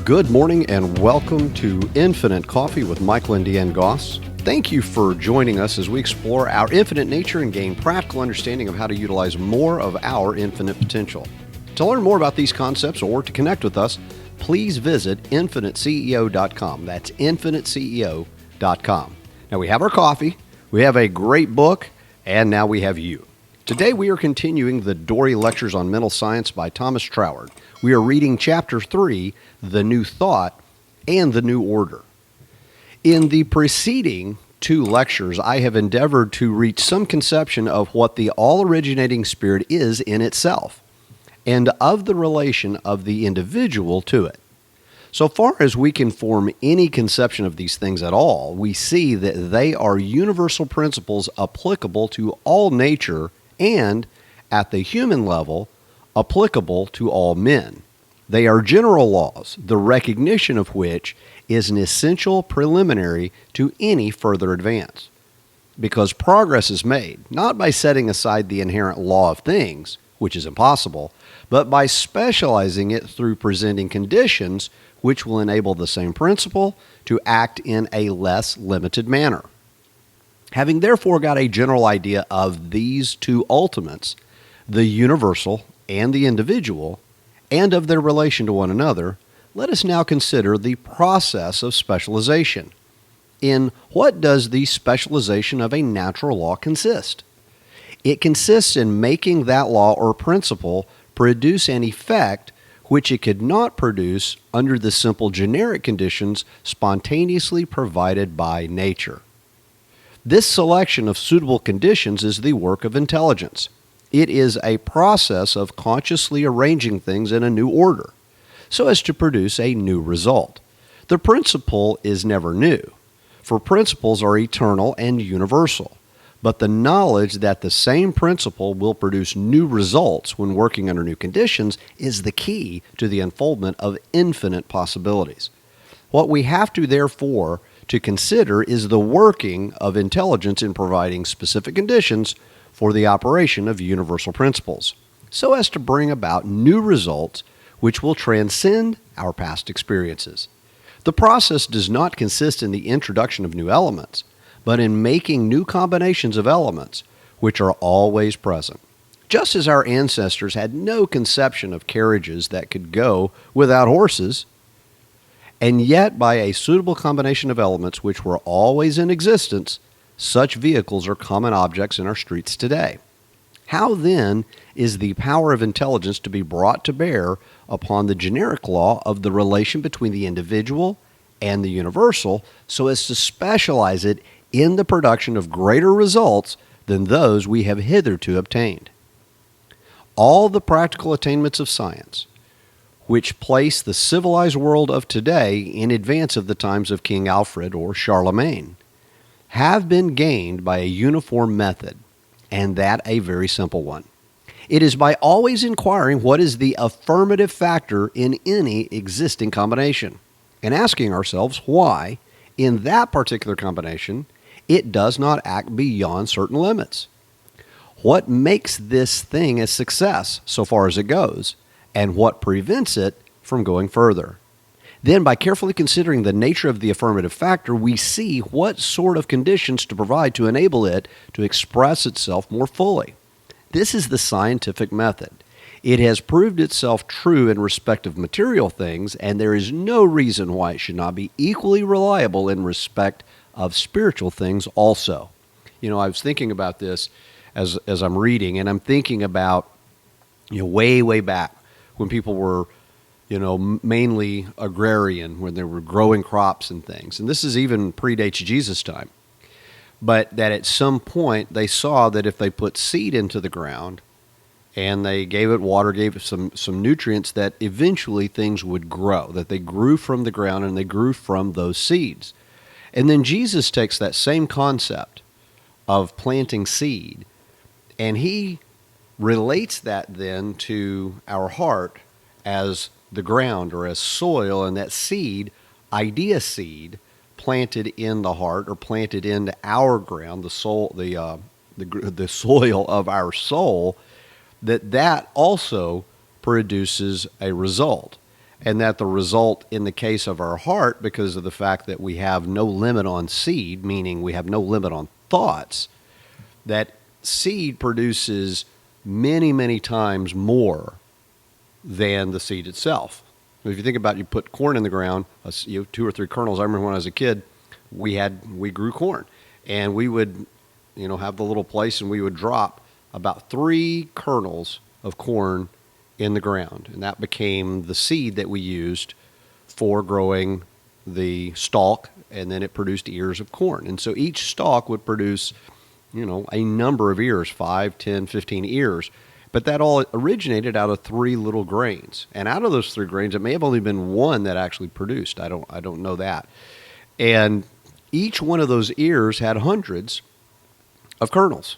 Good morning and welcome to Infinite Coffee with Michael and Deanne Goss. Thank you for joining us as we explore our infinite nature and gain practical understanding of how to utilize more of our infinite potential. To learn more about these concepts or to connect with us, please visit infiniteceo.com. That's infiniteceo.com. Now we have our coffee, we have a great book, and now we have you. Today we are continuing the Dore Lectures on Mental Science by Thomas Troward. We are reading Chapter 3, The New Thought and the New Order. In the preceding two lectures, I have endeavored to reach some conception of what the all-originating spirit is in itself, and of the relation of the individual to it. So far as we can form any conception of these things at all, we see that they are universal principles applicable to all nature and, at the human level, applicable to all men. They are general laws, the recognition of which is an essential preliminary to any further advance. Because progress is made, not by setting aside the inherent law of things, which is impossible, but by specializing it through presenting conditions which will enable the same principle to act in a less limited manner. Having therefore got a general idea of these two ultimates, the universal and the individual, and of their relation to one another, let us now consider the process of specialization. In what does the specialization of a natural law consist? It consists in making that law or principle produce an effect which it could not produce under the simple generic conditions spontaneously provided by nature. This selection of suitable conditions is the work of intelligence. It is a process of consciously arranging things in a new order, so as to produce a new result. The principle is never new, for principles are eternal and universal, but the knowledge that the same principle will produce new results when working under new conditions is the key to the unfoldment of infinite possibilities. What we have to therefore to consider is the working of intelligence in providing specific conditions for the operation of universal principles, so as to bring about new results which will transcend our past experiences. The process does not consist in the introduction of new elements, but in making new combinations of elements which are always present. Just as our ancestors had no conception of carriages that could go without horses, and yet by a suitable combination of elements which were always in existence, such vehicles are common objects in our streets today. How then is the power of intelligence to be brought to bear upon the generic law of the relation between the individual and the universal so as to specialize it in the production of greater results than those we have hitherto obtained? All the practical attainments of science, which place the civilized world of today in advance of the times of King Alfred or Charlemagne, have been gained by a uniform method, and that a very simple one. It is by always inquiring what is the affirmative factor in any existing combination, and asking ourselves why, in that particular combination, it does not act beyond certain limits. What makes this thing a success so far as it goes, and what prevents it from going further? Then, by carefully considering the nature of the affirmative factor, we see what sort of conditions to provide to enable it to express itself more fully. This is the scientific method. It has proved itself true in respect of material things, and there is no reason why it should not be equally reliable in respect of spiritual things also. You know, I was thinking about this as I'm reading, and I'm thinking about, way back when people were, mainly agrarian, when they were growing crops and things. And this is even predates Jesus' time. But that at some point they saw that if they put seed into the ground and they gave it water, gave it some nutrients, that eventually things would grow, that they grew from the ground and they grew from those seeds. And then Jesus takes that same concept of planting seed, and he relates that then to our heart as the ground or as soil, and that seed, idea seed, planted in the heart or planted into our ground, the soul, the soil of our soul, that also produces a result. and that the result in the case of our heart, because of the fact that we have no limit on seed, meaning we have no limit on thoughts, that seed produces many, many times more than the seed itself. If you think about it, you put corn in the ground, 2 or 3 kernels. I remember when I was a kid, we grew corn, and we would, have the little place, and we would drop about 3 kernels of corn in the ground, and that became the seed that we used for growing the stalk, and then it produced ears of corn. And so each stalk would produce, a number of ears, 5, 10, 15 ears. But that all originated out of 3 little grains. And out of those 3 grains, it may have only been 1 that actually produced. I don't know that. And each one of those ears had hundreds of kernels.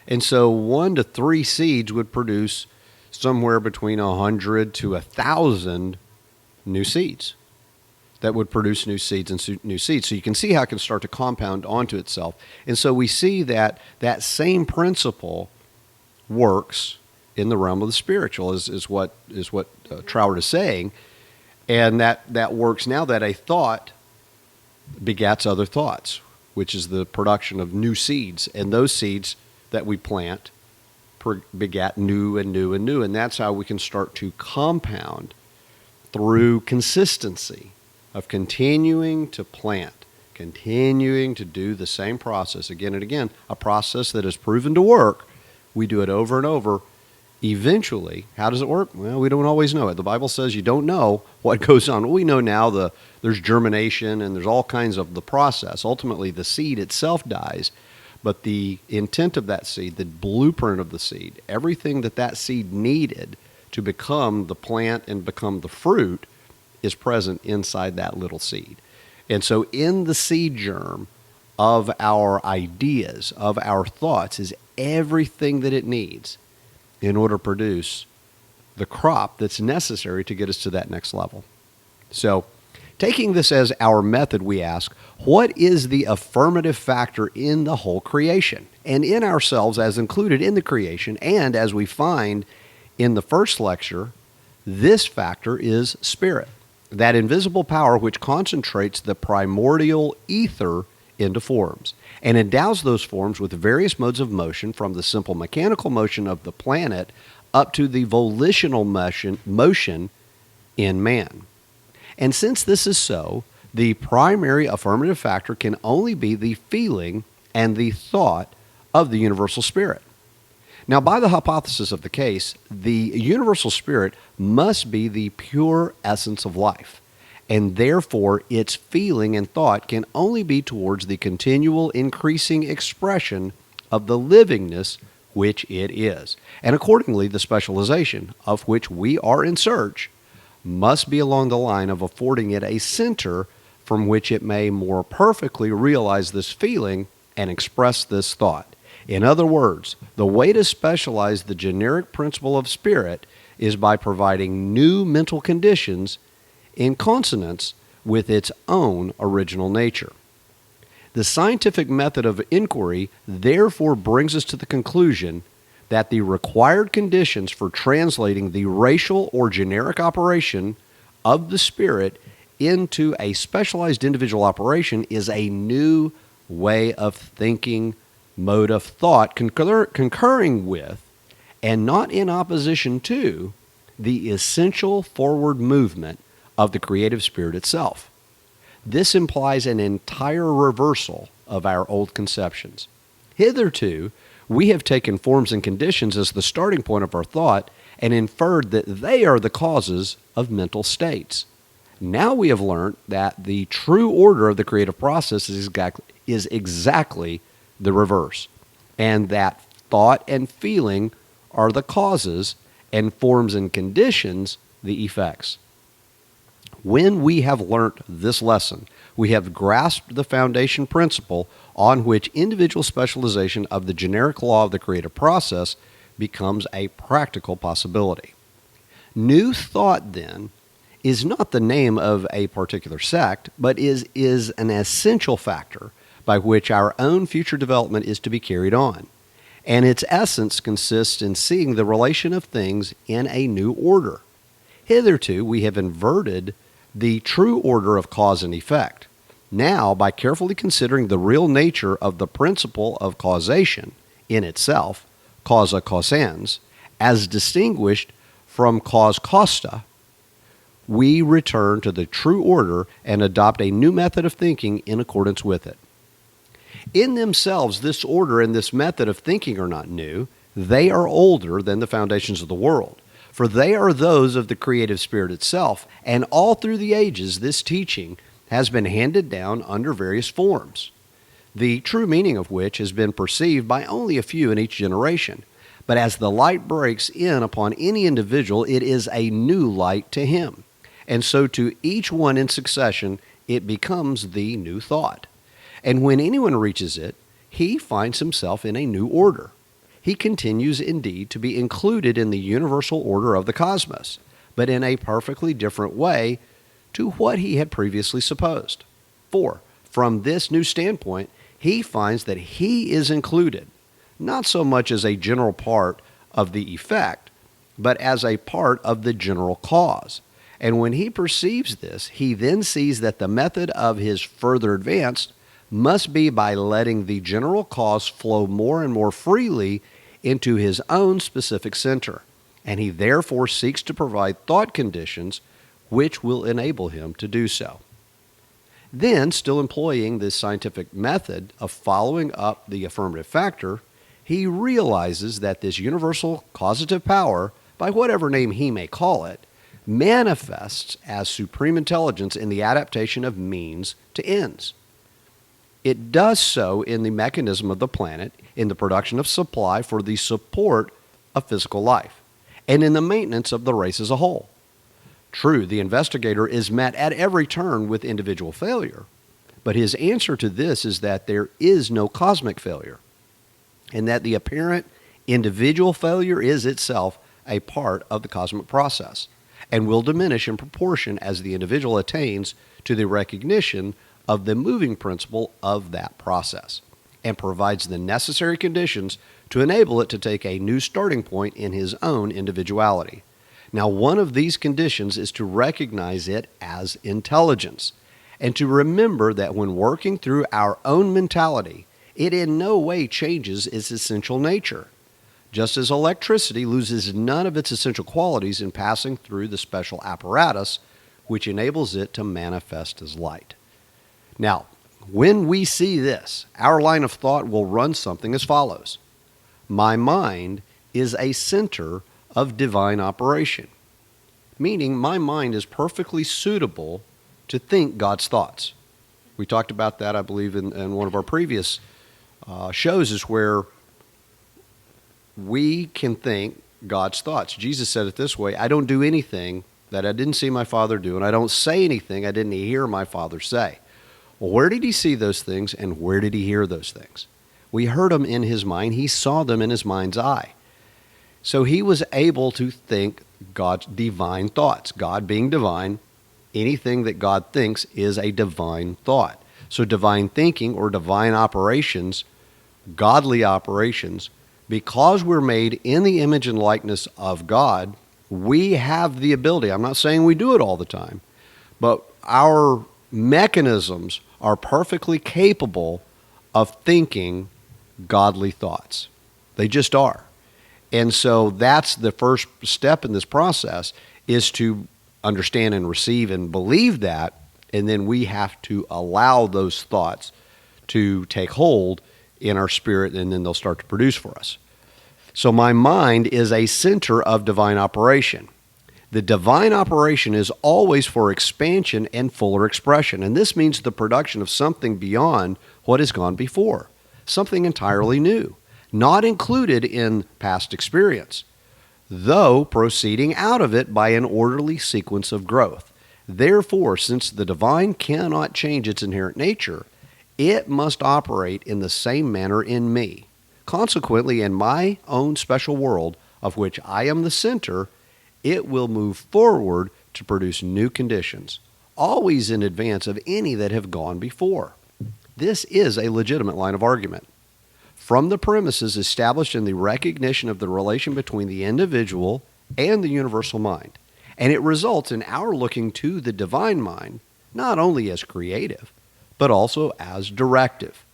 And so 1 to 3 seeds would produce somewhere between 100 to 1,000 new seeds that would produce new seeds and new seeds. So you can see how it can start to compound onto itself. And so we see that that same principle works in the realm of the spiritual, is what Troward is saying. And that works now that a thought begats other thoughts, which is the production of new seeds. And those seeds that we plant begat new and new and new. And that's how we can start to compound through consistency of continuing to plant, continuing to do the same process again and again, a process that is proven to work. We do it over and over. Eventually, how does it work? Well, we don't always know it. The Bible says you don't know what goes on. We know now there's germination and there's all kinds of the process. Ultimately, the seed itself dies, but the intent of that seed, the blueprint of the seed, everything that seed needed to become the plant and become the fruit is present inside that little seed. And so in the seed germ of our ideas, of our thoughts, is everything that it needs in order to produce the crop that's necessary to get us to that next level. So taking this as our method, we ask, what is the affirmative factor in the whole creation and in ourselves as included in the creation? And as we find in the first lecture, this factor is spirit, that invisible power which concentrates the primordial ether into forms and endows those forms with various modes of motion, from the simple mechanical motion of the planet up to the volitional motion in man. And since this is so, the primary affirmative factor can only be the feeling and the thought of the universal spirit. Now, by the hypothesis of the case, the universal spirit must be the pure essence of life, and therefore its feeling and thought can only be towards the continual increasing expression of the livingness which it is. And accordingly, the specialization of which we are in search must be along the line of affording it a center from which it may more perfectly realize this feeling and express this thought. In other words, the way to specialize the generic principle of spirit is by providing new mental conditions in consonance with its own original nature. The scientific method of inquiry therefore brings us to the conclusion that the required conditions for translating the racial or generic operation of the spirit into a specialized individual operation is a new way of thinking, mode of thought, concurring with and not in opposition to the essential forward movement of the creative spirit itself. This implies an entire reversal of our old conceptions. Hitherto, we have taken forms and conditions as the starting point of our thought and inferred that they are the causes of mental states. Now we have learned that the true order of the creative process is exactly the reverse, and that thought and feeling are the causes and forms and conditions the effects. When we have learnt this lesson, we have grasped the foundation principle on which individual specialization of the generic law of the creative process becomes a practical possibility. New thought, then, is not the name of a particular sect, but is an essential factor by which our own future development is to be carried on. And its essence consists in seeing the relation of things in a new order. Hitherto, we have inverted the true order of cause and effect. Now, by carefully considering the real nature of the principle of causation in itself, causa causans, as distinguished from cause causa, we return to the true order and adopt a new method of thinking in accordance with it. In themselves, this order and this method of thinking are not new. They are older than the foundations of the world, for they are those of the creative spirit itself, and all through the ages this teaching has been handed down under various forms, the true meaning of which has been perceived by only a few in each generation. But as the light breaks in upon any individual, it is a new light to him. And so to each one in succession, it becomes the new thought. And when anyone reaches it, he finds himself in a new order. He continues indeed to be included in the universal order of the cosmos, but in a perfectly different way to what he had previously supposed. For, from this new standpoint, he finds that he is included, not so much as a general part of the effect, but as a part of the general cause. And when he perceives this, he then sees that the method of his further advance must be by letting the general cause flow more and more freely into his own specific center. And he therefore seeks to provide thought conditions which will enable him to do so. Then, still employing this scientific method of following up the affirmative factor, he realizes that this universal causative power, by whatever name he may call it, manifests as supreme intelligence in the adaptation of means to ends. It does so in the mechanism of the planet, in the production of supply for the support of physical life, and in the maintenance of the race as a whole. True, the investigator is met at every turn with individual failure, but his answer to this is that there is no cosmic failure, and that the apparent individual failure is itself a part of the cosmic process, and will diminish in proportion as the individual attains to the recognition of the moving principle of that process, and provides the necessary conditions to enable it to take a new starting point in his own individuality. Now, one of these conditions is to recognize it as intelligence, and to remember that when working through our own mentality, it in no way changes its essential nature. Just as electricity loses none of its essential qualities in passing through the special apparatus which enables it to manifest as light. Now, when we see this, our line of thought will run something as follows. My mind is a center of divine operation, meaning my mind is perfectly suitable to think God's thoughts. We talked about that, I believe, in one of our previous shows, is where we can think God's thoughts. Jesus said it this way, I don't do anything that I didn't see my Father do, and I don't say anything I didn't hear my Father say. Well, where did he see those things, and where did he hear those things? We heard them in his mind. He saw them in his mind's eye. So he was able to think God's divine thoughts. God being divine, anything that God thinks is a divine thought. So divine thinking or divine operations, godly operations, because we're made in the image and likeness of God, we have the ability, I'm not saying we do it all the time, but our mechanisms are perfectly capable of thinking godly thoughts. They just are. And so that's the first step in this process, is to understand and receive and believe that, and then we have to allow those thoughts to take hold in our spirit, and then they'll start to produce for us. So my mind is a center of divine operation. The divine operation is always for expansion and fuller expression, and this means the production of something beyond what has gone before, something entirely new, not included in past experience, though proceeding out of it by an orderly sequence of growth. Therefore, since the divine cannot change its inherent nature, it must operate in the same manner in me. Consequently, in my own special world, of which I am the center, it will move forward to produce new conditions, always in advance of any that have gone before. This is a legitimate line of argument. From the premises established in the recognition of the relation between the individual and the universal mind, And it results in our looking to the divine mind, not only as creative, but also as directive.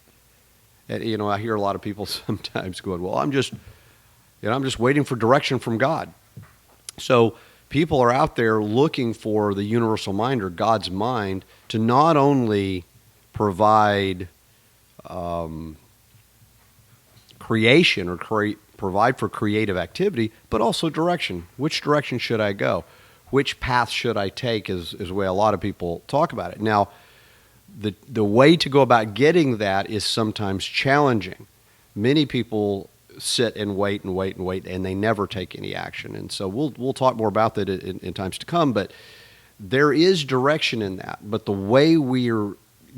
And, I hear a lot of people sometimes going, well, I'm just waiting for direction from God. So people are out there looking for the universal mind or God's mind to not only provide creation or provide for creative activity, but also direction. Which direction should I go? Which path should I take is the way a lot of people talk about it. Now, the way to go about getting that is sometimes challenging. Many people sit and wait and wait and wait, and they never take any action. And so we'll talk more about that in times to come, but there is direction in that. But the way we're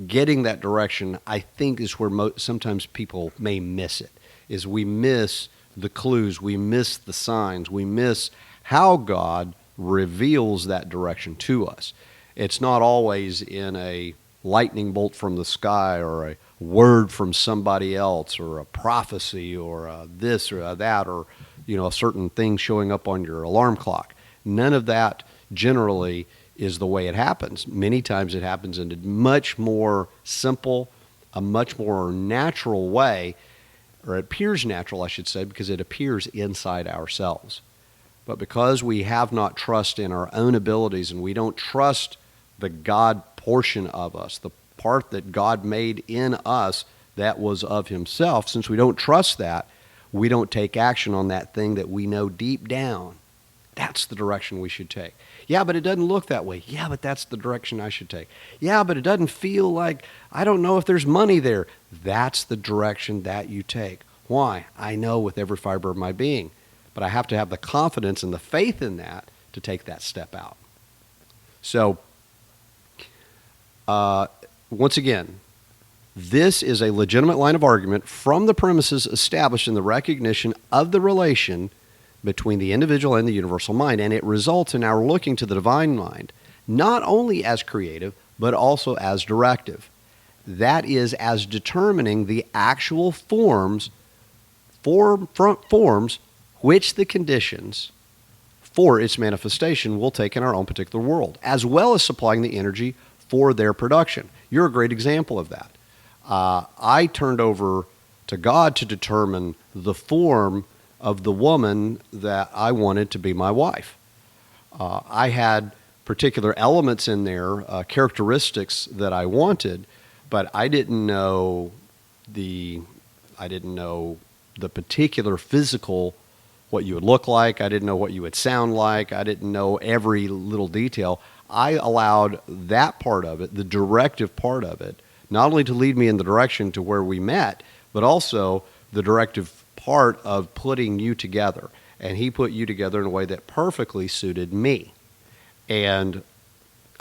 getting that direction, I think, is where sometimes people may miss it, is we miss the clues, we miss the signs, we miss how God reveals that direction to us. It's not always in a lightning bolt from the sky or a word from somebody else or a prophecy or this or that or a certain thing showing up on your alarm clock. None of that generally is the way it happens. Many times it happens in a much more simple, a much more natural way, or it appears natural, I should say, because it appears inside ourselves. But because we have not trust in our own abilities and we don't trust the God portion of us, the part that God made in us that was of himself, since we don't trust that, we don't take action on that thing that we know deep down. That's the direction we should take. Yeah, but it doesn't look that way. Yeah, but that's the direction I should take. Yeah, but it doesn't feel like, I don't know if there's money there. That's the direction that you take. Why? I know with every fiber of my being. But I have to have the confidence and the faith in that to take that step out. So, once again, this is a legitimate line of argument from the premises established in the recognition of the relation between the individual and the universal mind, and it results in our looking to the divine mind, not only as creative, but also as directive. That is, as determining the actual forms which the conditions for its manifestation will take in our own particular world, as well as supplying the energy for their production. You're a great example of that. I turned over to God to determine the form of the woman that I wanted to be my wife. I had particular elements in there, characteristics that I wanted, but I didn't know the particular physical, what you would look like. I didn't know what you would sound like. I didn't know every little detail. I allowed that part of it, the directive part of it, not only to lead me in the direction to where we met, but also the directive part of putting you together. And he put you together in a way that perfectly suited me. And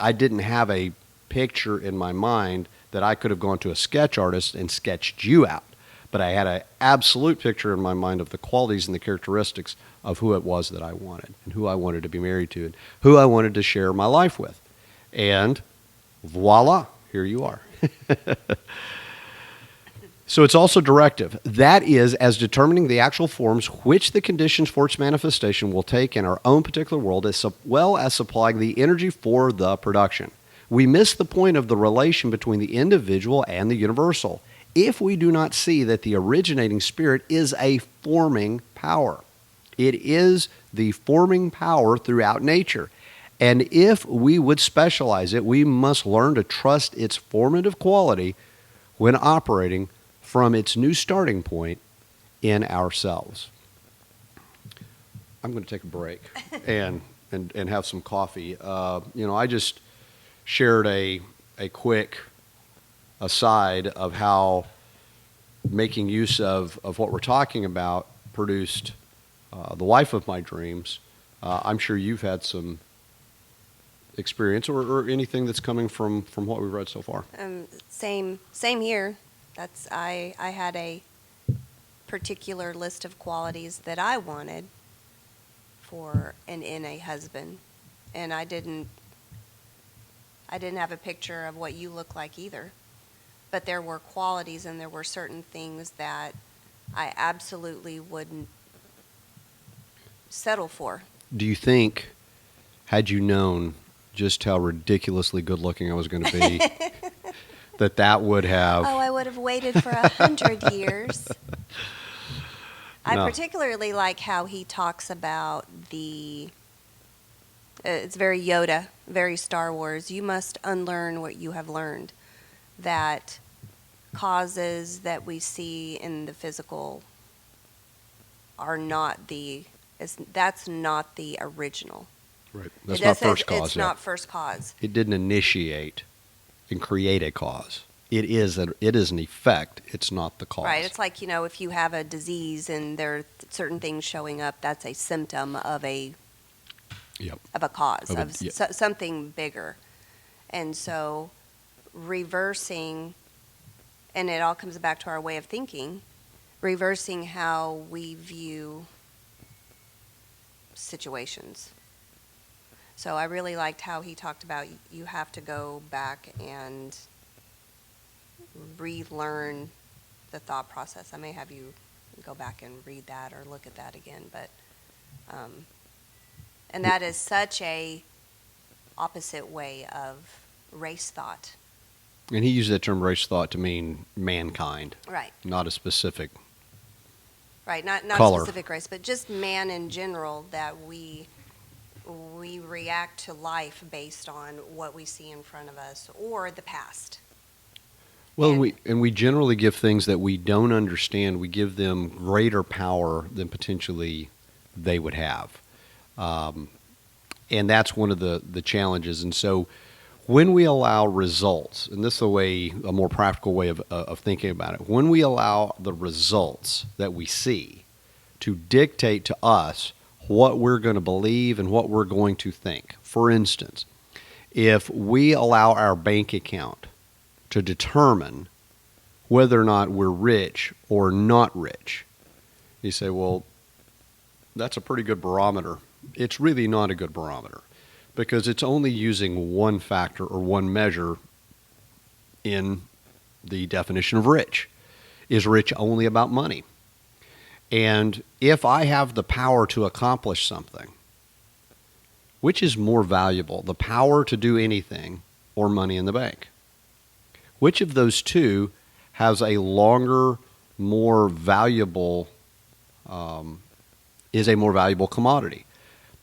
I didn't have a picture in my mind that I could have gone to a sketch artist and sketched you out. But I had an absolute picture in my mind of the qualities and the characteristics of who it was that I wanted and who I wanted to be married to and who I wanted to share my life with. And voila, here you are. So it's also directive. That is, as determining the actual forms which the conditions for its manifestation will take in our own particular world, as well as supplying the energy for the production. We miss the point of the relation between the individual and the universal if we do not see that the originating spirit is a forming power. It is the forming power throughout nature. And if we would specialize it, we must learn to trust its formative quality when operating from its new starting point in ourselves. I'm going to take a break and have some coffee. I just shared a quick aside of how making use of what we're talking about produced the wife of my dreams. I'm sure you've had some experience or anything that's coming from what we've read so far. Same here. I had a particular list of qualities that I wanted in a husband, and I didn't have a picture of what you look like either. But there were qualities and there were certain things that I absolutely wouldn't settle for. Do you think had you known just how ridiculously good looking I was going to be, that would have. Oh, I would have waited for 100 years. I No. particularly like how he talks about it's very Yoda, very Star Wars. You must unlearn what you have learned. That causes that we see in the physical are not that's not the original. Right. That's not first cause. It's not first cause. It didn't initiate and create a cause. It is an effect. It's not the cause. Right. It's like, if you have a disease and there are certain things showing up, that's a symptom of a cause, something bigger. And so reversing, and it all comes back to our way of thinking, reversing how we view situations. So I really liked how he talked about you have to go back and relearn the thought process. I may have you go back and read that or look at that again, but and that is such a opposite way of race thought. And he used that term race thought to mean mankind, Right. not a specific Right, not color. a specific race, but just man in general, that we react to life based on what we see in front of us or the past. Well, we generally give things that we don't understand, we give them greater power than potentially they would have. And that's one of the challenges. And so when we allow results, and this is a more practical way of thinking about it, when we allow the results that we see to dictate to us what we're going to believe and what we're going to think. For instance, if we allow our bank account to determine whether or not we're rich or not rich, you say, well, that's a pretty good barometer. It's really not a good barometer because it's only using one factor or one measure in the definition of rich. Is rich only about money? And if I have the power to accomplish something, which is more valuable, the power to do anything or money in the bank? Which of those two has a longer, more valuable, is a more valuable commodity?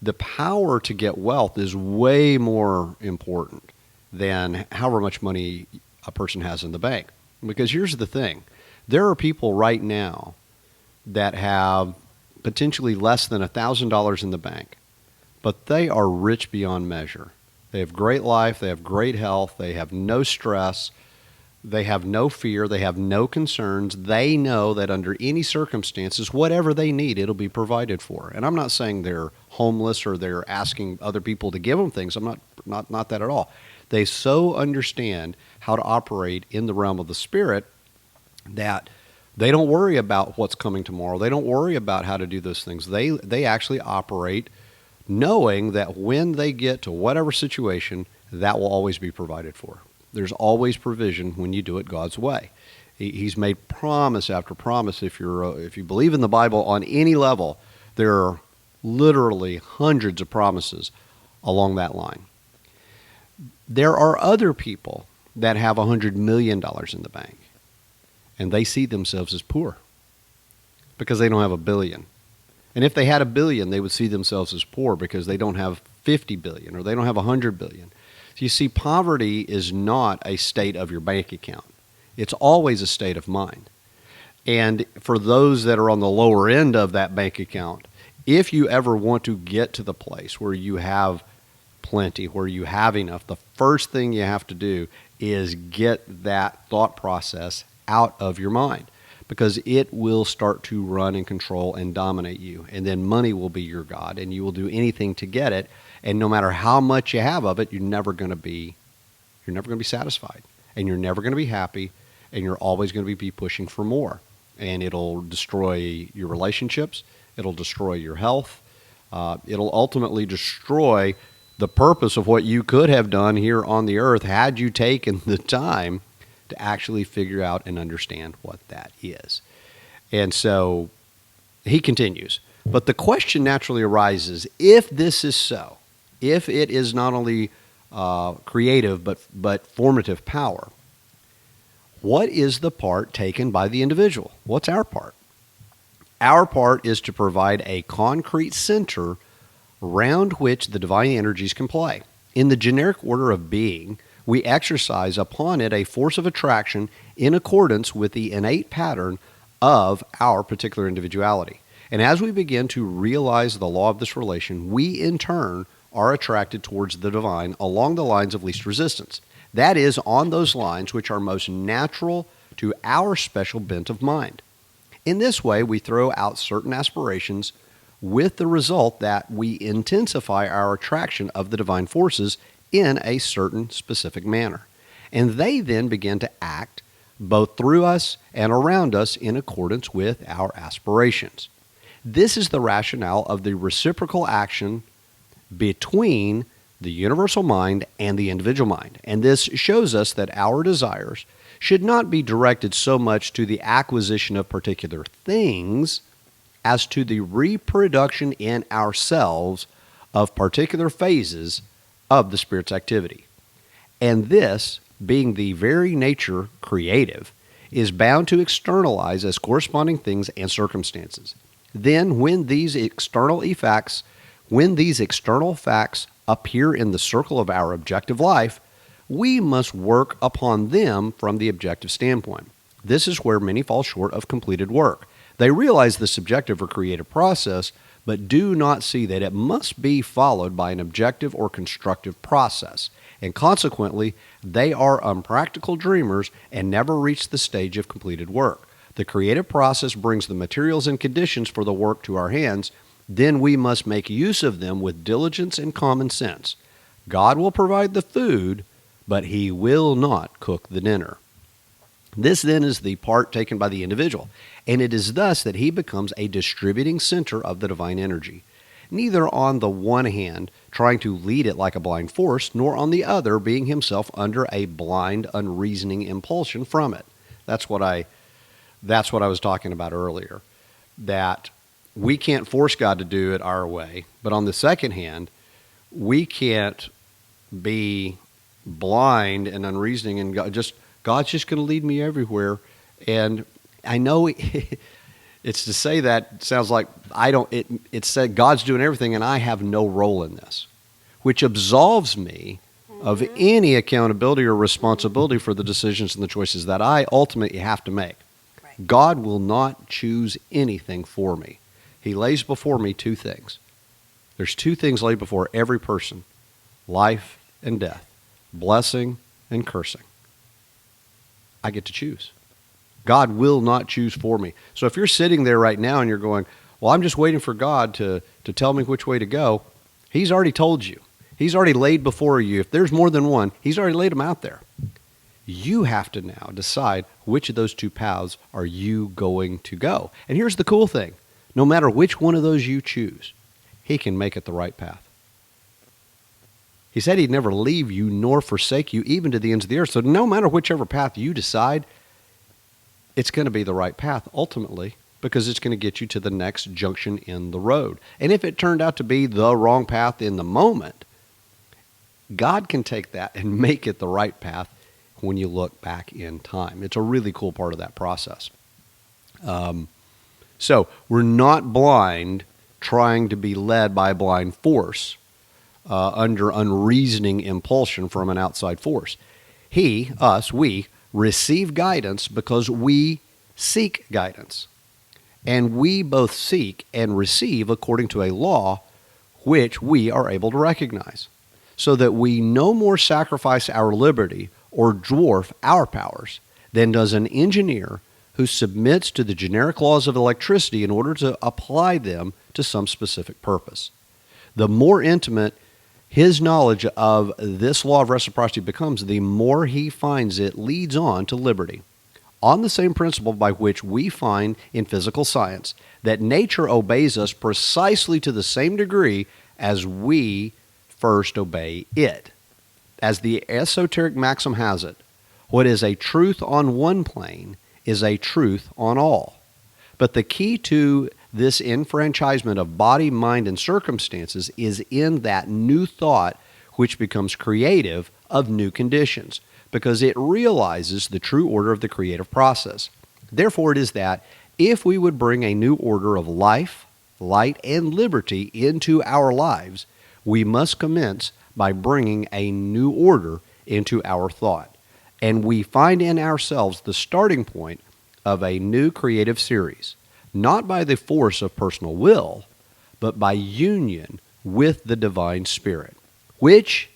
The power to get wealth is way more important than however much money a person has in the bank. Because here's the thing. There are people right now that have potentially less than $1,000 in the bank, but they are rich beyond measure. They have great life, they have great health, they have no stress, they have no fear, they have no concerns. They know that under any circumstances, whatever they need, it'll be provided for. And I'm not saying they're homeless or they're asking other people to give them things. I'm not that at all. They so understand how to operate in the realm of the spirit that they don't worry about what's coming tomorrow. They don't worry about how to do those things. They actually operate knowing that when they get to whatever situation, that will always be provided for. There's always provision when you do it God's way. He's made promise after promise. If you believe in the Bible on any level, there are literally hundreds of promises along that line. There are other people that have $100 million in the bank, and they see themselves as poor because they don't have $1 billion. And if they had $1 billion, they would see themselves as poor because they don't have $50 billion or they don't have $100 billion. So you see, poverty is not a state of your bank account. It's always a state of mind. And for those that are on the lower end of that bank account, if you ever want to get to the place where you have plenty, where you have enough, the first thing you have to do is get that thought process out of your mind, because it will start to run and control and dominate you. And then money will be your God, and you will do anything to get it. And no matter how much you have of it, you're never going to be satisfied, and you're never going to be happy, and you're always going to be pushing for more. And it'll destroy your relationships. It'll destroy your health. It'll ultimately destroy the purpose of what you could have done here on the earth had you taken the time to actually figure out and understand what that is. And so he continues. But the question naturally arises, if this is so, if it is not only creative but formative power, what is the part taken by the individual? What's our part? Our part is to provide a concrete center around which the divine energies can play. In the generic order of being, we exercise upon it a force of attraction in accordance with the innate pattern of our particular individuality. And as we begin to realize the law of this relation, we in turn are attracted towards the divine along the lines of least resistance. That is, on those lines which are most natural to our special bent of mind. In this way, we throw out certain aspirations with the result that we intensify our attraction of the divine forces in a certain specific manner. And they then begin to act both through us and around us in accordance with our aspirations. This is the rationale of the reciprocal action between the universal mind and the individual mind. And this shows us that our desires should not be directed so much to the acquisition of particular things as to the reproduction in ourselves of particular phases of the Spirit's activity. And this, being the very nature creative, is bound to externalize as corresponding things and circumstances. Then, when these external facts appear in the circle of our objective life, we must work upon them from the objective standpoint. This is where many fall short of completed work. They realize the subjective or creative process, but do not see that it must be followed by an objective or constructive process, and consequently, they are unpractical dreamers and never reach the stage of completed work. The creative process brings the materials and conditions for the work to our hands. Then we must make use of them with diligence and common sense. God will provide the food, but He will not cook the dinner. This then is the part taken by the individual, and it is thus that he becomes a distributing center of the divine energy, neither on the one hand trying to lead it like a blind force, nor on the other being himself under a blind, unreasoning impulsion from it. That's what I was talking about earlier, that we can't force God to do it our way, but on the second hand, we can't be blind and unreasoning, and God's just going to lead me everywhere. And I know it's to say that sounds like it's said God's doing everything and I have no role in this, which absolves me of any accountability or responsibility for the decisions and the choices that I ultimately have to make. Right. God will not choose anything for me. He lays before me two things. There's two things laid before every person: life and death, blessing and cursing. I get to choose. God will not choose for me. So if you're sitting there right now and you're going, well, I'm just waiting for God to tell me which way to go, He's already told you. He's already laid before you. If there's more than one, He's already laid them out there. You have to now decide which of those two paths are you going to go. And here's the cool thing. No matter which one of those you choose, He can make it the right path. He said He'd never leave you nor forsake you, even to the ends of the earth. So no matter whichever path you decide, it's going to be the right path ultimately, because it's going to get you to the next junction in the road. And if it turned out to be the wrong path in the moment, God can take that and make it the right path when you look back in time. It's a really cool part of that process. So we're not blind trying to be led by a blind force under unreasoning impulsion from an outside force. We receive guidance because we seek guidance. And we both seek and receive according to a law which we are able to recognize, so that we no more sacrifice our liberty or dwarf our powers than does an engineer who submits to the generic laws of electricity in order to apply them to some specific purpose. The more intimate his knowledge of this law of reciprocity becomes, the more he finds it leads on to liberty. On the same principle by which we find in physical science that nature obeys us precisely to the same degree as we first obey it. As the esoteric maxim has it, what is a truth on one plane is a truth on all. But the key to this enfranchisement of body, mind, and circumstances is in that new thought, which becomes creative of new conditions, because it realizes the true order of the creative process. Therefore, it is that if we would bring a new order of life, light, and liberty into our lives, we must commence by bringing a new order into our thought. And we find in ourselves the starting point of a new creative series, not by the force of personal will, but by union with the divine spirit, which,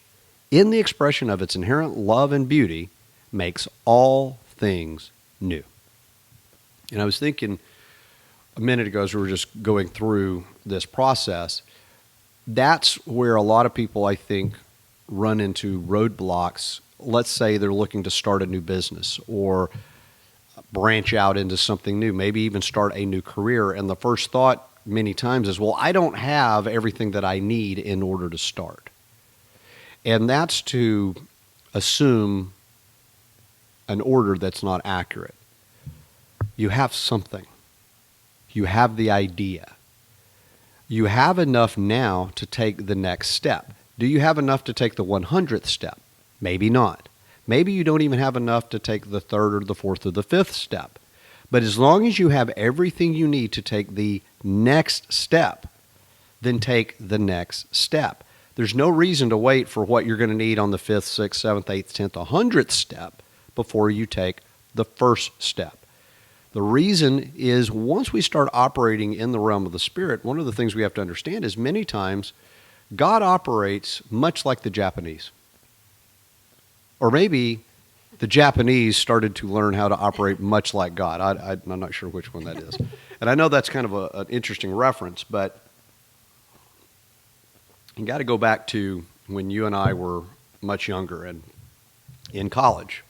in the expression of its inherent love and beauty, makes all things new. And I was thinking a minute ago as we were just going through this process, that's where a lot of people, I think, run into roadblocks. Let's say they're looking to start a new business or branch out into something new, maybe even start a new career. And the first thought many times is, well, I don't have everything that I need in order to start. And that's to assume an order that's not accurate. You have something. You have the idea. You have enough now to take the next step. Do you have enough to take the 100th step? Maybe not. Maybe you don't even have enough to take the third or the fourth or the fifth step. But as long as you have everything you need to take the next step, then take the next step. There's no reason to wait for what you're going to need on the 5th, 6th, 7th, 8th, 10th, 100th step before you take the first step. The reason is once we start operating in the realm of the spirit, one of the things we have to understand is many times God operates much like the Japanese. Or maybe the Japanese started to learn how to operate much like God. I'm not sure which one that is. And I know that's kind of an interesting reference, but you got to go back to when you and I were much younger and in college.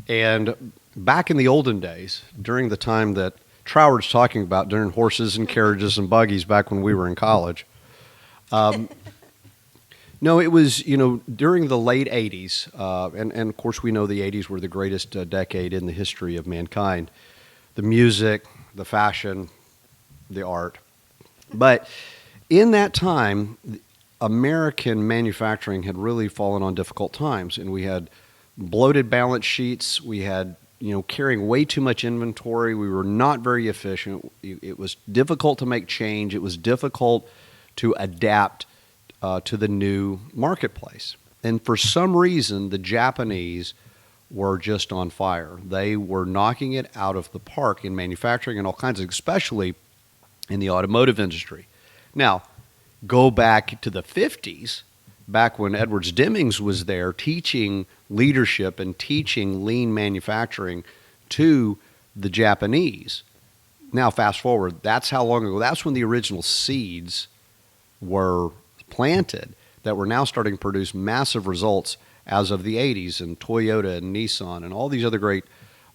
And back in the olden days, during the time that Troward's talking about, during horses and carriages and buggies back when we were in college, no, it was, during the late 80s, and of course we know the 80s were the greatest decade in the history of mankind. The music, the fashion, the art. But in that time, American manufacturing had really fallen on difficult times, and we had bloated balance sheets. We had, carrying way too much inventory. We were not very efficient. It was difficult to make change. It was difficult to adapt to the new marketplace. And for some reason, the Japanese were just on fire. They were knocking it out of the park in manufacturing and all kinds of, especially in the automotive industry. Now, go back to the 50s, back when Edwards Demings was there teaching leadership and teaching lean manufacturing to the Japanese. Now, fast forward, that's how long ago, that's when the original seeds were planted that were now starting to produce massive results as of the 80s, and Toyota and Nissan and all these other great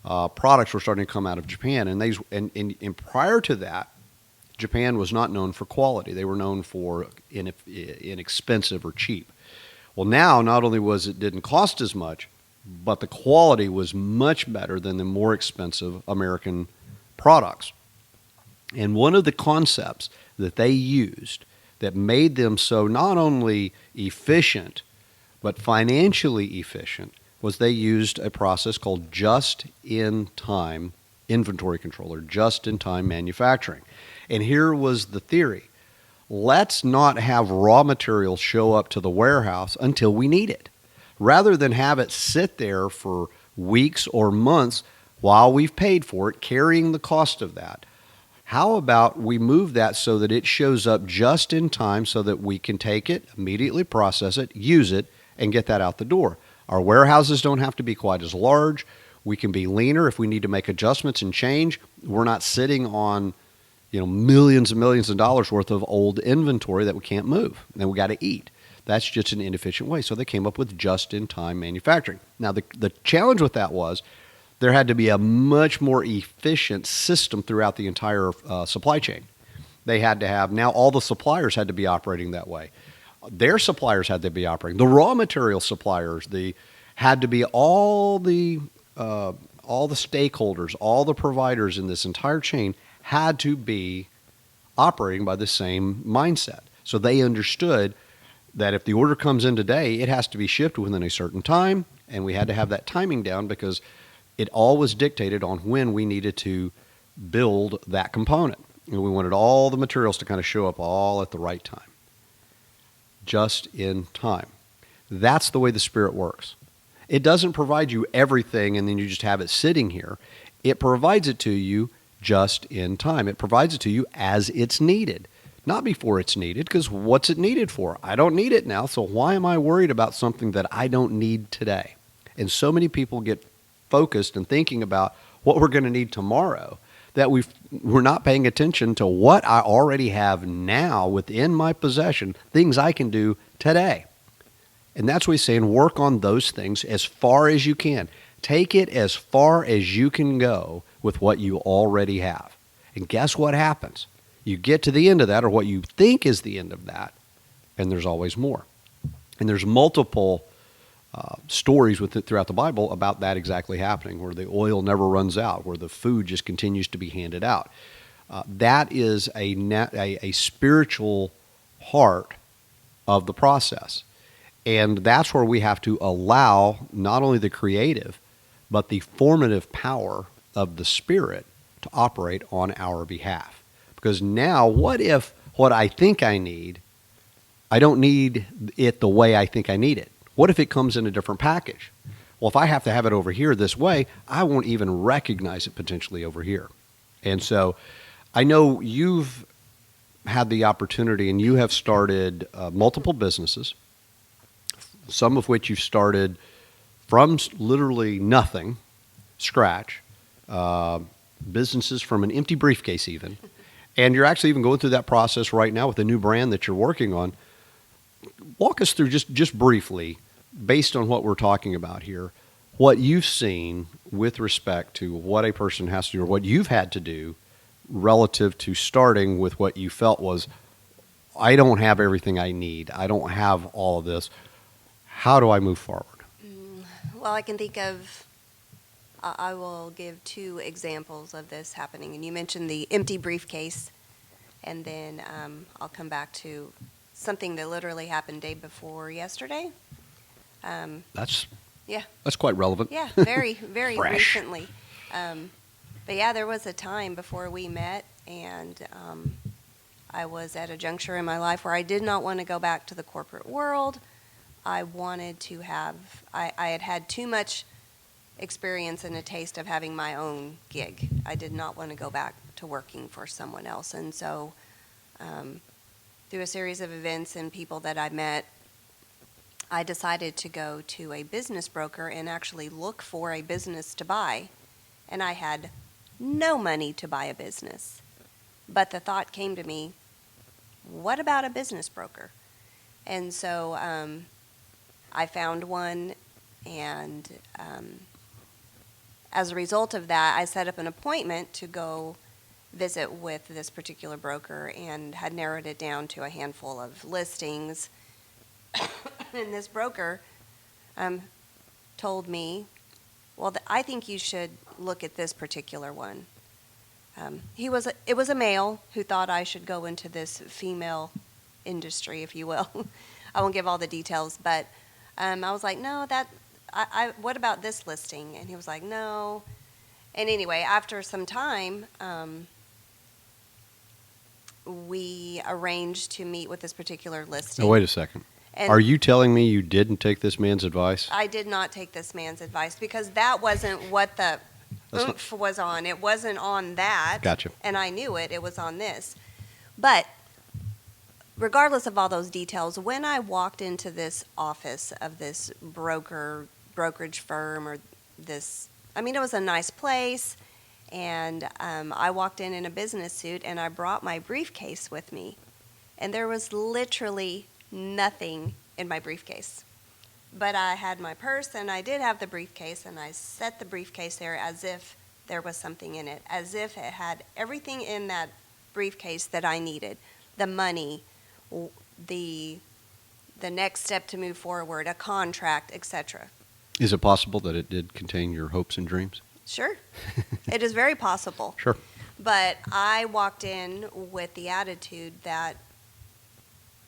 products were starting to come out of Japan. And prior to that, Japan was not known for quality. They were known for inexpensive or cheap. Well, now, not only didn't cost as much, but the quality was much better than the more expensive American products. And one of the concepts that they used that made them so not only efficient, but financially efficient, was they used a process called just-in-time inventory control, or just-in-time manufacturing. And here was the theory. Let's not have raw materials show up to the warehouse until we need it. Rather than have it sit there for weeks or months while we've paid for it, carrying the cost of that, how about we move that so that it shows up just in time so that we can take it, immediately process it, use it, and get that out the door. Our warehouses don't have to be quite as large. We can be leaner if we need to make adjustments and change. We're not sitting on millions and millions of dollars worth of old inventory that we can't move. And we got to eat. That's just an inefficient way. So they came up with just-in-time manufacturing. Now, the challenge with that was there had to be a much more efficient system throughout the entire supply chain. They had to have, now all the suppliers had to be operating that way. Their suppliers had to be operating. The raw material suppliers, had to be all the stakeholders, all the providers in this entire chain had to be operating by the same mindset. So they understood that if the order comes in today, it has to be shipped within a certain time, and we had to have that timing down because it all was dictated on when we needed to build that component. And we wanted all the materials to kind of show up all at the right time, just in time. That's the way the Spirit works. It doesn't provide you everything and then you just have it sitting here. It provides it to you just in time. It provides it to you as it's needed, not before it's needed, because what's it needed for? I don't need it now, so why am I worried about something that I don't need today? And so many people get focused and thinking about what we're going to need tomorrow that we're not paying attention to what I already have now within my possession, things I can do today. And that's what he's saying, work on those things as far as you can. Take it as far as you can go with what you already have. And guess what happens? You get to the end of that, or what you think is the end of that, and there's always more. And there's multiple stories with it throughout the Bible about that exactly happening, where the oil never runs out, where the food just continues to be handed out. That is a spiritual part of the process. And that's where we have to allow not only the creative, but the formative power of the Spirit to operate on our behalf. Because now, what if what I think I need, I don't need it the way I think I need it? What if it comes in a different package? Well, if I have to have it over here this way, I won't even recognize it potentially over here. And so I know you've had the opportunity and you have started multiple businesses, some of which you started from literally nothing, scratch, businesses from an empty briefcase even. And you're actually even going through that process right now with a new brand that you're working on. Walk us through just briefly, based on what we're talking about here, what you've seen with respect to what a person has to do or what you've had to do relative to starting with what you felt was, I don't have everything I need. I don't have all of this. How do I move forward? Well, I can think of, I will give two examples of this happening. And you mentioned the empty briefcase, and then I'll come back to something that literally happened day before yesterday. That's Yeah. That's quite relevant. Yeah, very, very Fresh. recently. But yeah, there was a time before we met, and I was at a juncture in my life where I did not want to go back to the corporate world. I wanted to have, I had had too much experience and a taste of having my own gig. I did not want to go back to working for someone else. And so through a series of events and people that I met, I decided to go to a business broker and actually look for a business to buy. And I had no money to buy a business. But the thought came to me, what about a business broker? And so I found one, and as a result of that, I set up an appointment to go visit with this particular broker and had narrowed it down to a handful of listings. And this broker told me, well, I think you should look at this particular one. It was a male who thought I should go into this female industry, if you will. I won't give all the details, but I was like, no, what about this listing? And he was like, no. And anyway, after some time, we arranged to meet with this particular listing. Now, wait a second. And are you telling me you didn't take this man's advice? I did not take this man's advice because that wasn't what the oomph was on. It wasn't on that. Gotcha. And I knew it. It was on this. But regardless of all those details, when I walked into this office of this brokerage firm or this, I mean, it was a nice place. And I walked in a business suit, and I brought my briefcase with me. And there was literally nothing in my briefcase. But I had my purse, and I did have the briefcase, and I set the briefcase there as if there was something in it, as if it had everything in that briefcase that I needed, the money, the next step to move forward, a contract, etc. Is it possible that it did contain your hopes and dreams? Sure. It is very possible. Sure. But I walked in with the attitude that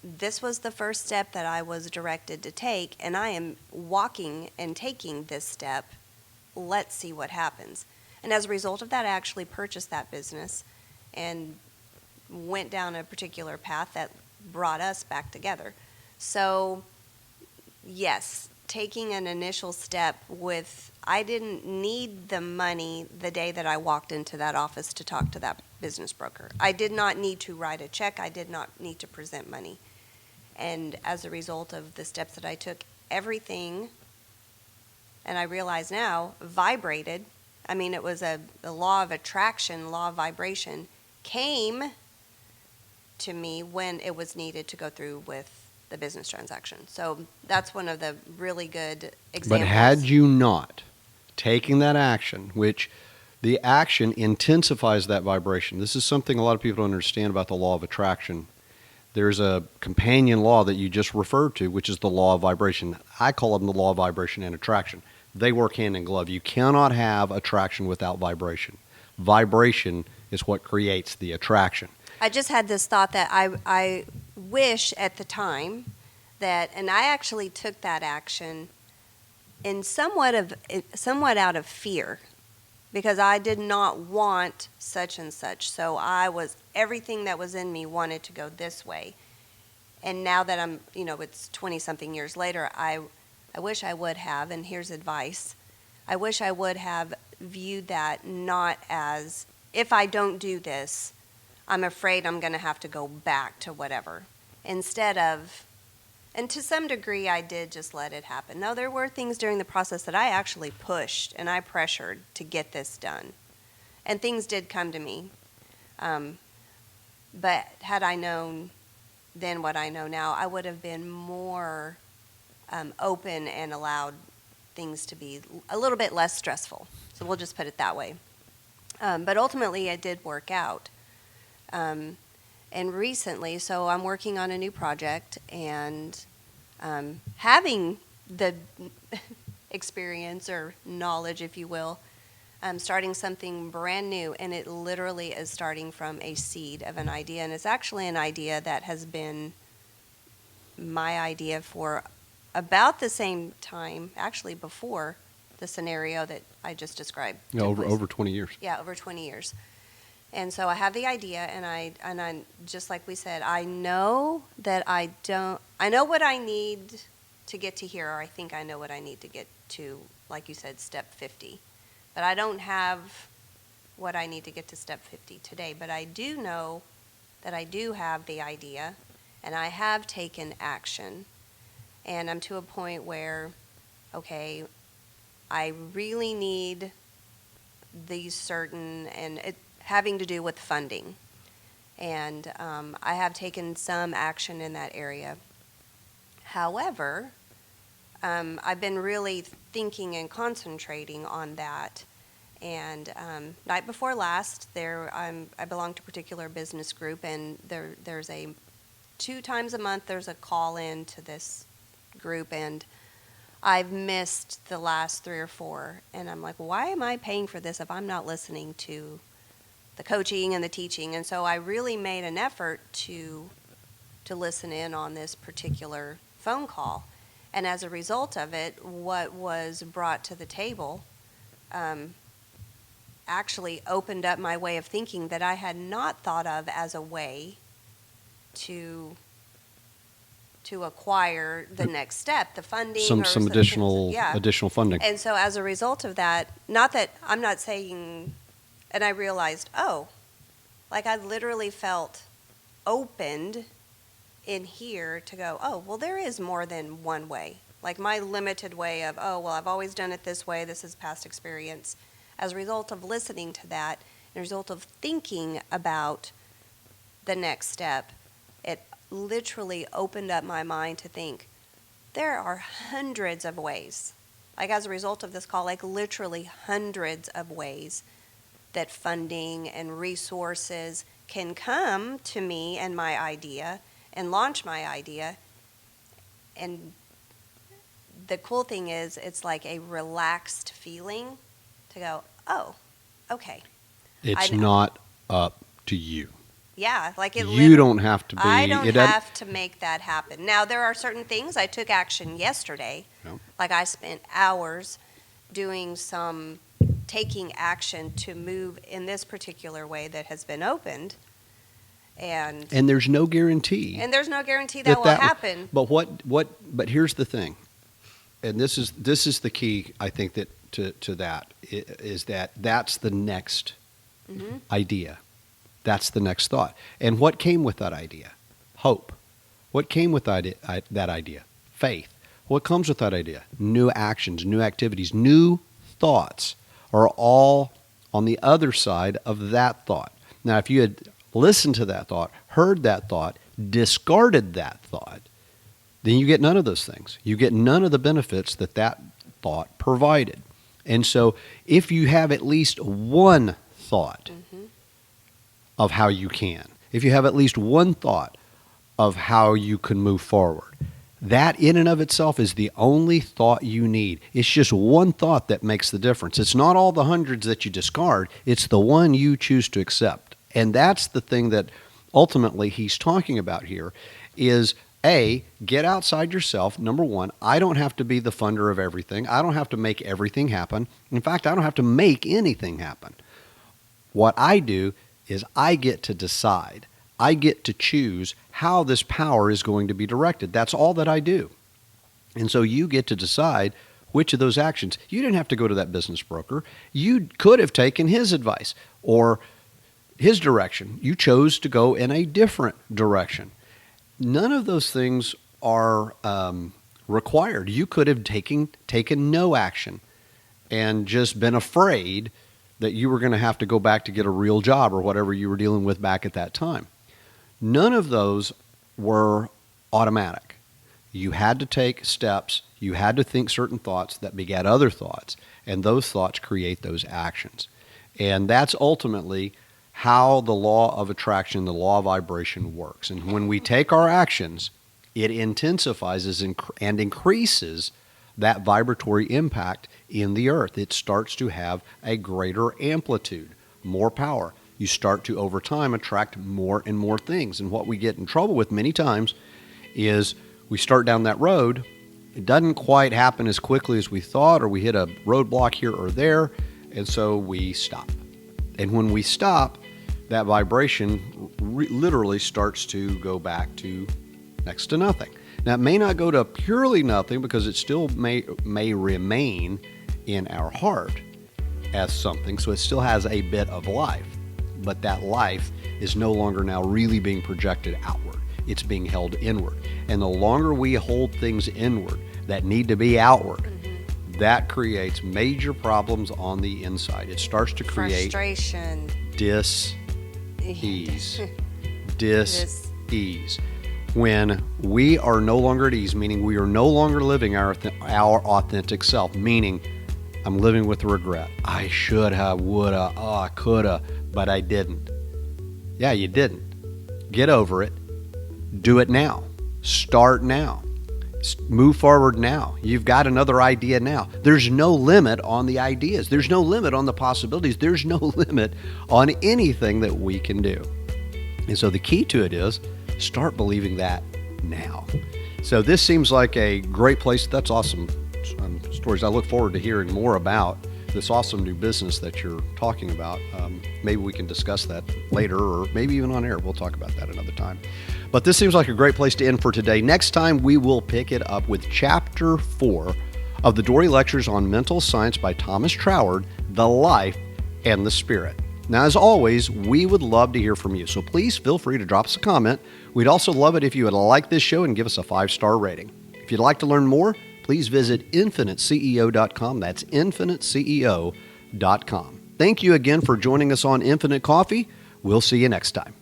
this was the first step that I was directed to take, and I am walking and taking this step. Let's see what happens. And as a result of that, I actually purchased that business and went down a particular path that brought us back together. So, yes, taking an initial step with, I didn't need the money the day that I walked into that office to talk to that business broker. I did not need to write a check. I did not need to present money. And as a result of the steps that I took, everything, and I realize now, vibrated. I mean, it was a law of attraction, law of vibration, came to me when it was needed to go through with the business transaction. So that's one of the really good examples. But had you not taken that action, which the action intensifies that vibration. This is something a lot of people don't understand about the law of attraction. There's a companion law that you just referred to, which is the law of vibration. I call them the law of vibration and attraction. They work hand in glove. You cannot have attraction without vibration. Vibration is what creates the attraction. I just had this thought that I wish at the time that, and I actually took that action in somewhat out of fear, because I did not want such and such. So everything that was in me wanted to go this way. And now that I'm, it's 20-something years later, I wish I would have, and here's advice, I wish I would have viewed that not as, if I don't do this, I'm afraid I'm going to have to go back to whatever. Instead of, and to some degree I did just let it happen. No, there were things during the process that I actually pushed and I pressured to get this done. And things did come to me. But had I known then what I know now, I would have been more open and allowed things to be a little bit less stressful. So we'll just put it that way. But ultimately it did work out. And recently, so I'm working on a new project, and having the experience or knowledge, if you will, starting something brand new, and it literally is starting from a seed of an idea, and it's actually an idea that has been my idea for about the same time, actually before the scenario that I just described. Yeah, over 20 years. Yeah, over 20 years. And so I have the idea, and I just like we said, I know that I know what I need to get to here, or I think I know what I need to get to, like you said, step 50. But I don't have what I need to get to step 50 today. But I do know that I do have the idea, and I have taken action. And I'm to a point where, okay, I really need these certain, and it having to do with funding. And I have taken some action in that area. However, I've been really thinking and concentrating on that. And night before last, I belong to a particular business group, and there's 2 times a month there's a call in to this group, and I've missed the last 3 or 4. And I'm like, why am I paying for this if I'm not listening to the coaching and the teaching? And so I really made an effort to listen in on this particular phone call. And as a result of it, what was brought to the table actually opened up my way of thinking that I had not thought of as a way to acquire the next step, the funding. Some additional funding. And so as a result of that, not that I'm not saying, and I realized, like I literally felt opened in here to go, well, there is more than one way. Like my limited way of, I've always done it this way, this is past experience. As a result of listening to that, and a result of thinking about the next step, it literally opened up my mind to think, there are hundreds of ways. Like as a result of this call, like literally hundreds of ways that funding and resources can come to me and my idea and launch my idea. And the cool thing is, it's like a relaxed feeling to go, okay. It's not up to you. Yeah, like it. You don't have to be. I don't have to make that happen. Now, there are certain things. I took action yesterday. Yep. Like I spent hours doing taking action to move in this particular way that has been opened. And there's no guarantee. And there's no guarantee that will happen. But here's the thing. And this is the key, I think, that to that is that's the next idea. That's the next thought. And what came with that idea? Hope. What came with that idea? Faith. What comes with that idea? New actions, new activities, new thoughts are all on the other side of that thought. Now, if you had listened to that thought, heard that thought, discarded that thought, then you get none of those things. You get none of the benefits that thought provided. And so if you have at least one thought of how you can, if you have at least one thought of how you can move forward, that in and of itself is the only thought you need. It's just one thought that makes the difference. It's not all the hundreds that you discard. It's the one you choose to accept. And that's the thing that ultimately he's talking about here is, A, get outside yourself. Number one, I don't have to be the funder of everything. I don't have to make everything happen. In fact, I don't have to make anything happen. What I do is I get to decide. I get to choose how this power is going to be directed. That's all that I do. And so you get to decide which of those actions. You didn't have to go to that business broker. You could have taken his advice or his direction. You chose to go in a different direction. None of those things are required. You could have taken no action and just been afraid that you were going to have to go back to get a real job or whatever you were dealing with back at that time. None of those were automatic. You had to take steps. You had to think certain thoughts that begat other thoughts, and those thoughts create those actions. And that's ultimately how the law of attraction, the law of vibration works. And when we take our actions, it intensifies and increases that vibratory impact in the earth. It starts to have a greater amplitude, more power. You start to, over time, attract more and more things. And what we get in trouble with many times is we start down that road. It doesn't quite happen as quickly as we thought, or we hit a roadblock here or there, and so we stop. And when we stop, that vibration literally starts to go back to next to nothing. Now, it may not go to purely nothing because it still may remain in our heart as something, so it still has a bit of life. But that life is no longer now really being projected outward. It's being held inward. And the longer we hold things inward that need to be outward, that creates major problems on the inside. It starts to create frustration, dis-ease. Dis-ease. When we are no longer at ease, meaning we are no longer living our authentic self, meaning I'm living with regret. I should have, woulda, coulda, but I didn't. Yeah, you didn't. Get over it. Do it now. Start now. Move forward now. You've got another idea now. There's no limit on the ideas. There's no limit on the possibilities. There's no limit on anything that we can do. And so the key to it is start believing that now. So this seems like a great place. That's awesome stories. I look forward to hearing more about this awesome new business that you're talking about. Maybe we can discuss that later, or maybe even on air. We'll talk about that another time. But this seems like a great place to end for today. Next time, we will pick it up with Chapter 4 of the Dore Lectures on Mental Science by Thomas Troward, The Life and the Spirit. Now, as always, we would love to hear from you, so please feel free to drop us a comment. We'd also love it if you would like this show and give us a 5-star rating. If you'd like to learn more, please visit infiniteceo.com. That's infiniteceo.com. Thank you again for joining us on Infinite Coffee. We'll see you next time.